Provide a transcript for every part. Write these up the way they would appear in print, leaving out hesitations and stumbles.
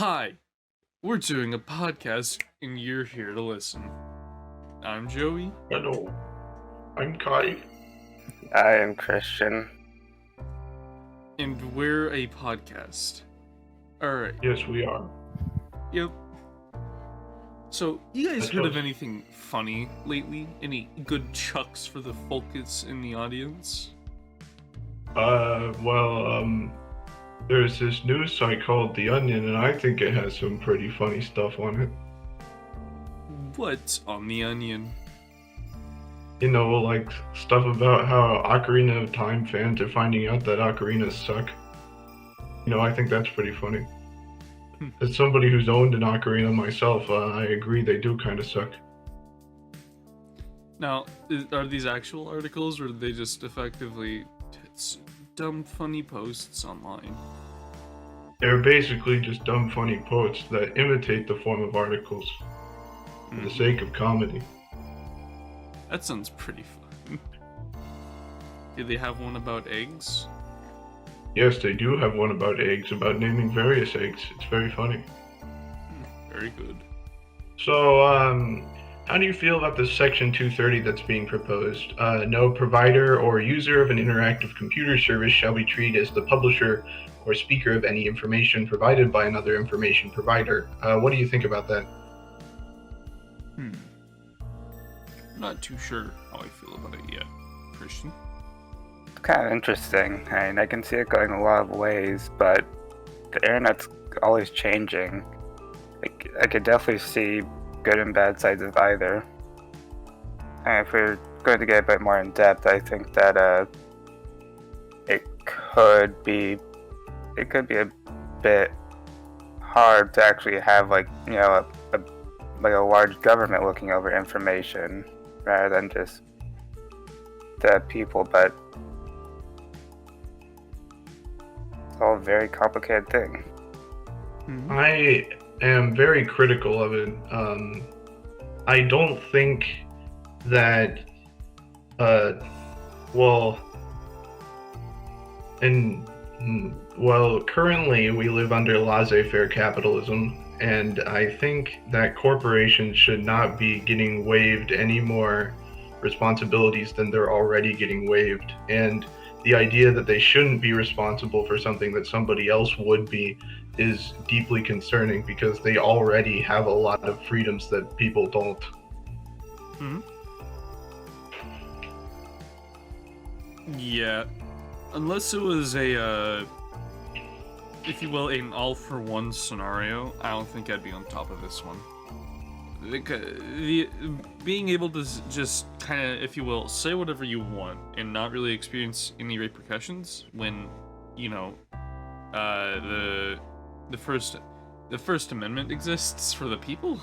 Hi, we're doing a podcast and you're here to listen. I'm Joey. Hello, I'm Kai. I am Christian. And we're a podcast. Alright, Yes, we are. yep. So, you guys That's heard of us. anything funny lately? Any good chucks for the focus in the audience? There's this news site called The Onion, and I think it has some pretty funny stuff on it. What's on the onion? You know, like stuff about how Ocarina of Time fans are finding out that ocarinas suck. You know, I think that's pretty funny. As somebody who's owned an ocarina myself, I agree they do kind of suck. Now, are these actual articles or are they just effectively dumb funny posts online? They're basically just dumb, funny posts that imitate the form of articles for the sake of comedy. That sounds pretty fun. Do they have one about eggs? Yes, they do have one about eggs, about naming various eggs. It's very funny. Very good. So, how do you feel about this Section 230 that's being proposed? No provider or user of an interactive computer service shall be treated as the publisher or speaker of any information provided by another information provider. What do you think about that? I'm not too sure how I feel about it yet. Christian? It's kind of interesting. I mean, I can see it going a lot of ways, but the internet's always changing. Like, I could definitely see good and bad sides of either. And if we're going to get a bit more in depth, I think that it could be a bit hard to actually have a large government looking over information rather than just the people, but it's all a very complicated thing. I am very critical of it. I don't think that, currently we live under laissez-faire capitalism, and I think that corporations should not be getting waived any more responsibilities than they're already getting waived. And the idea that they shouldn't be responsible for something that somebody else would be is deeply concerning because they already have a lot of freedoms that people don't. Yeah. Unless it was a, if you will, an all-for-one scenario, I don't think I'd be on top of this one. Being able to just kind of, if you will, say whatever you want and not really experience any repercussions when, you know, the First Amendment exists for the people,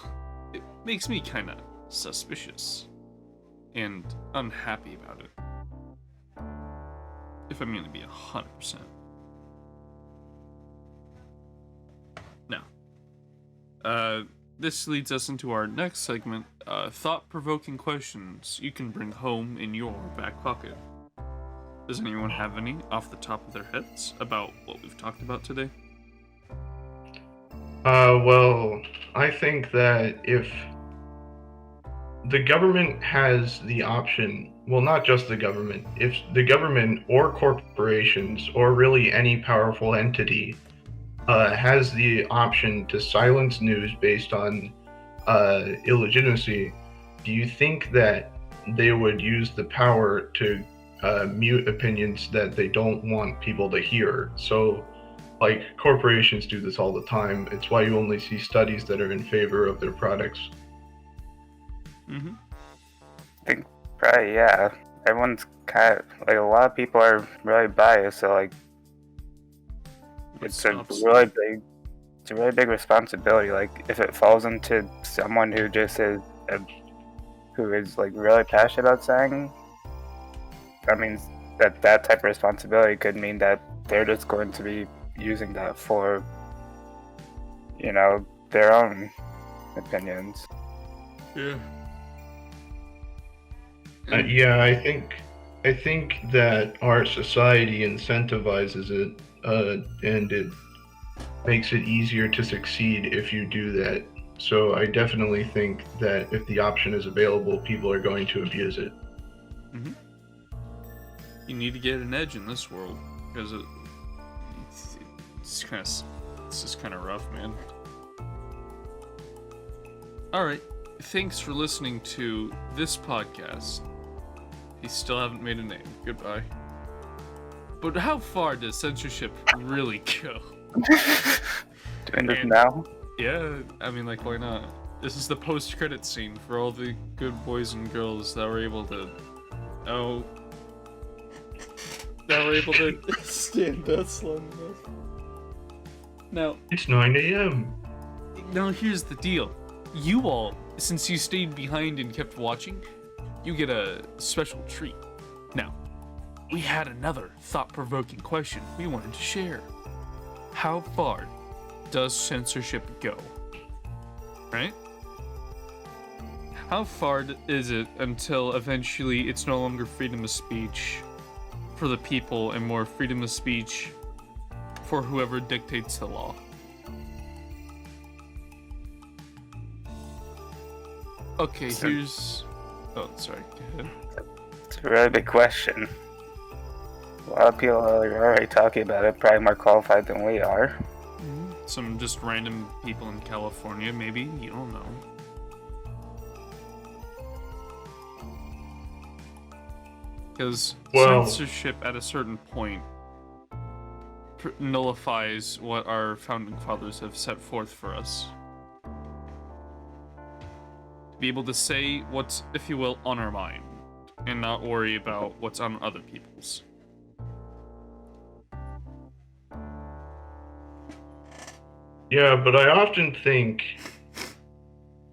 it makes me kind of suspicious and unhappy about it. If I'm gonna be 100%. Now, this leads us into our next segment, thought-provoking questions you can bring home in your back pocket. Does anyone have any off the top of their heads about what we've talked about today? I think that if the government has the option, well, not just the government, if the government or corporations or really any powerful entity has the option to silence news based on illegitimacy, do you think that they would use the power to mute opinions that they don't want people to hear? So, like, corporations do this all the time. It's why you only see studies that are in favor of their products. Mm-hmm. I think probably, yeah. Everyone's kind of, a lot of people are really biased, so, it's a really big responsibility. Like, if it falls into someone who just is, really passionate about saying, that means that type of responsibility could mean that they're just going to be using that for, their own opinions. Yeah. I think that our society incentivizes it, and makes it easier to succeed if you do that. So I definitely think that if the option is available, people are going to abuse it. Mm-hmm. You need to get an edge in this world because it's just kind of rough, man. All right, thanks for listening to this podcast. You still haven't made a name. Goodbye. But how far does censorship really go? Doing this now? Yeah, I mean, like, why not? This is the post-credit scene for all the good boys and girls that were able to... stand us long enough. Now... It's 9 a.m. Now, here's the deal. You all, since you stayed behind and kept watching, you get a special treat. Now, we had another thought-provoking question we wanted to share. How far does censorship go? Right? How far is it until eventually it's no longer freedom of speech for the people and more freedom of speech for whoever dictates the law? Okay, here's... Oh, sorry, go ahead. It's a really big question. A lot of people are already talking about it, probably more qualified than we are. Some just random people in California, maybe? You don't know. Because censorship at a certain point nullifies what our founding fathers have set forth for us. To be able to say what's, if you will, on our mind, and not worry about what's on other people's. Yeah, but I often think,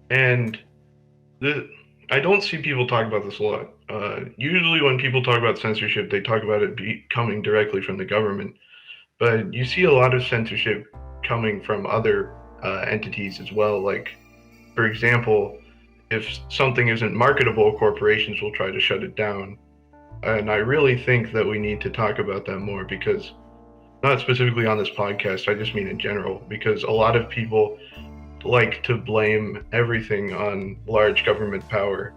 and I don't see people talk about this a lot. Usually when people talk about censorship, they talk about it coming directly from the government. But you see a lot of censorship coming from other entities as well. Like, for example, if something isn't marketable, corporations will try to shut it down. And I really think that we need to talk about that more because, not specifically on this podcast, I just mean in general, because a lot of people like to blame everything on large government power.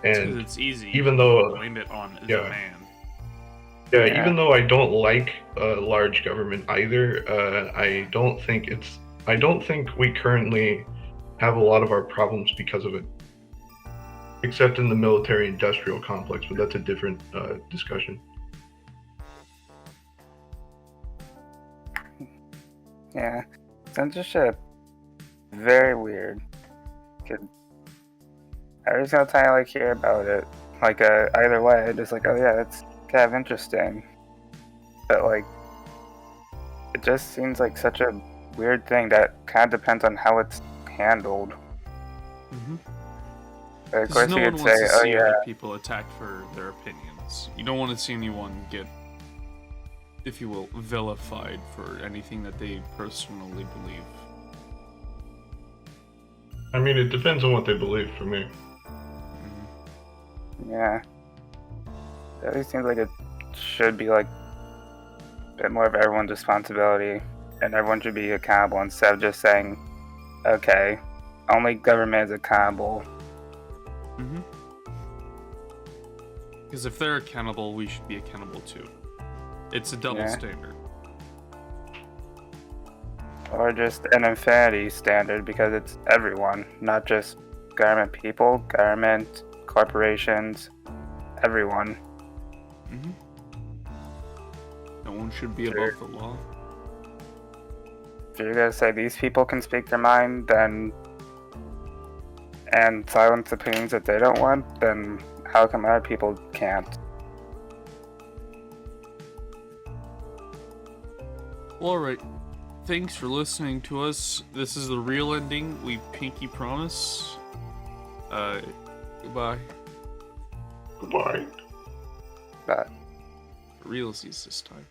And it's easy. Even though blame it on the man. Yeah, even though I don't like large government either, I don't think we currently have a lot of our problems because of it. Except in the military-industrial complex, but that's a different discussion. Yeah, censorship, very weird. Every single time I hear about it, either way, I'm just like, oh yeah, that's kind of interesting. But it just seems like such a weird thing that kind of depends on how it's handled. Mm-hmm. Of course, no you one could wants say, to oh see yeah, other people attacked for their opinions. You don't want to see anyone get, if you will, vilified for anything that they personally believe. I mean, it depends on what they believe for me. Yeah. It always seems like it should be a bit more of everyone's responsibility and everyone should be accountable instead of just saying, okay, only government is accountable. Because if they're accountable, we should be accountable too. It's a double standard. Or just an infinity standard because it's everyone, not just government people, government, corporations, everyone. No one should be above the law. If you're gonna say these people can speak their mind, then and silence opinions that they don't want, then how come other people can't? Well, alright. Thanks for listening to us. This is the real ending. We pinky promise. Goodbye. Goodbye. But Realsies this time.